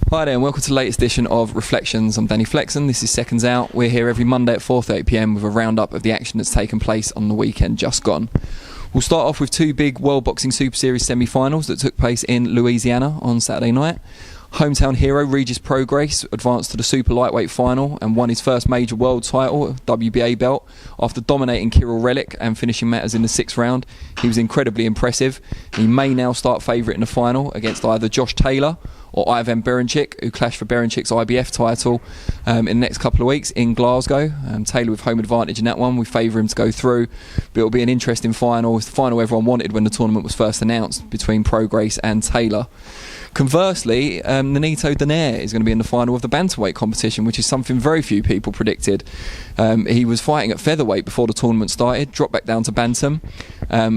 Hi there and welcome to the latest edition of ReFLEXions. I'm Danny Flexen, this is SecondsOut. We're here every Monday at 4:30 PM with a roundup of the action that's taken place on the weekend just gone. We'll start off with two big World Boxing Super Series semi-finals that took place in Louisiana on Saturday night. Hometown hero Regis Prograis advanced to the super lightweight final and won his first major world title, WBA belt, after dominating Kirill Relik and finishing matters in the 6th round. He was incredibly impressive. He may now start favourite in the final against either Josh Taylor or Ivan Berenchik, who clashed for Berenchik's IBF title in the next couple of weeks in Glasgow. Taylor with home advantage in that one. We favour him to go through, but it'll be an interesting final. It's the final everyone wanted when the tournament was first announced between Prograis and Taylor. Conversely, Nonito Donaire is going to be in the final of the bantamweight competition, which is something very few people predicted. He was fighting at featherweight before the tournament started, dropped back down to bantam.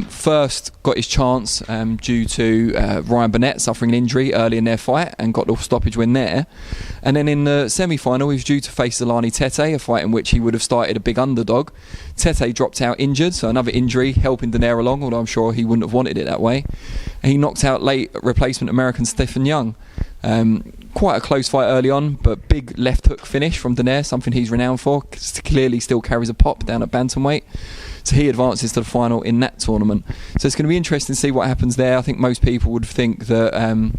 First got his chance due to Ryan Burnett suffering an injury early in their fight and got the stoppage win there. And then in the semi-final, he was due to face Zolani Tete, a fight in which he would have started a big underdog. Tete dropped out injured, so another injury helping Donaire along, although I'm sure he wouldn't have wanted it that way. And he knocked out late replacement American Stephen Young. Quite a close fight early on, but big left hook finish from Donaire, something he's renowned for. Clearly still carries a pop down at bantamweight. So he advances to the final in that tournament. So it's going to be interesting to see what happens there. I think most people would think that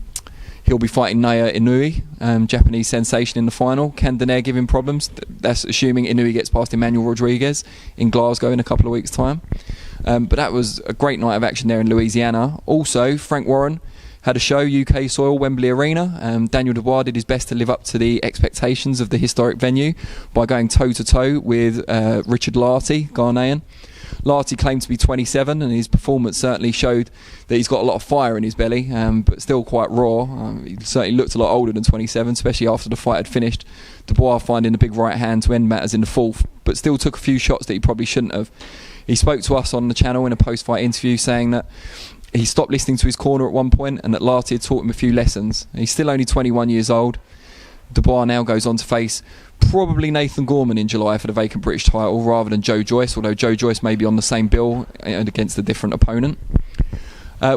he'll be fighting Naoya Inoue, Japanese sensation, in the final. Can Donaire give him problems? That's assuming Inoue gets past Emmanuel Rodriguez in Glasgow in a couple of weeks' time. But that was a great night of action there in Louisiana. Also, Frank Warren had a show, UK soil, Wembley Arena. Daniel Dubois did his best to live up to the expectations of the historic venue by going toe-to-toe with Richard Lartey, Ghanaian. Lartey claimed to be 27 and his performance certainly showed that he's got a lot of fire in his belly, but still quite raw. He certainly looked a lot older than 27, especially after the fight had finished. Dubois finding the big right hand to end matters in the 4th, but still took a few shots that he probably shouldn't have. He spoke to us on the channel in a post-fight interview saying that he stopped listening to his corner at one point and that Lartey had taught him a few lessons. He's still only 21 years old. Dubois now goes on to face probably Nathan Gorman in July for the vacant British title rather than Joe Joyce, although Joe Joyce may be on the same bill and against a different opponent.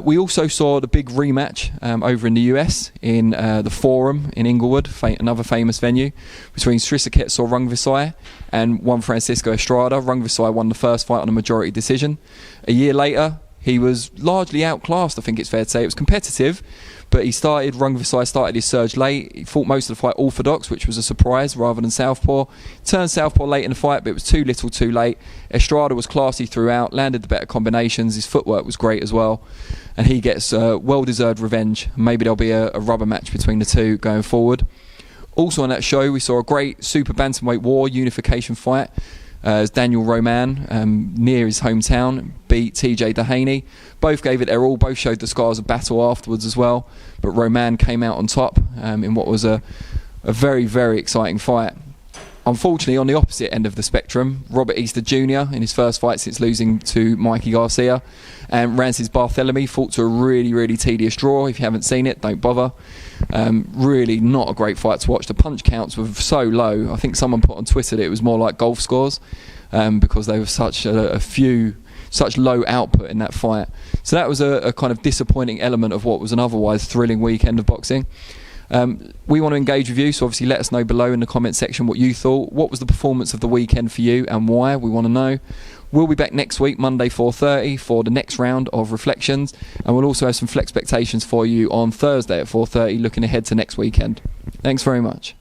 We also saw the big rematch over in the US in the Forum in Inglewood, another famous venue, between Srisaket Rungvisai and Juan Francisco Estrada. Rungvisai won the first fight on a majority decision. A year later, he was largely outclassed, I think it's fair to say. It was competitive, but Rungvisai started his surge late. He fought most of the fight orthodox, which was a surprise, rather than southpaw. Turned southpaw late in the fight, but it was too little too late. Estrada was classy throughout, landed the better combinations. His footwork was great as well. And he gets well-deserved revenge. Maybe there'll be a rubber match between the two going forward. Also on that show, we saw a great super bantamweight war unification fight. As Daniel Roman, near his hometown, beat TJ Dehaney. Both gave it their all, both showed the scars of battle afterwards as well, but Roman came out on top in what was a very, very exciting fight. Unfortunately, on the opposite end of the spectrum, Robert Easter Jr. in his first fight since losing to Mikey Garcia, and Rances Barthelemy fought to a really, really tedious draw. If you haven't seen it, don't bother. Really not a great fight to watch. The punch counts were so low. I think someone put on Twitter that it was more like golf scores because they were such low output in that fight. So that was a kind of disappointing element of what was an otherwise thrilling weekend of boxing. We want to engage with you, so obviously let us know below in the comment section what you thought. What was the performance of the weekend for you and why? We want to know. We'll be back next week, Monday 4:30, for the next round of ReFLEXions, and we'll also have some flex expectations for you on Thursday at 4:30, looking ahead to next weekend. Thanks very much.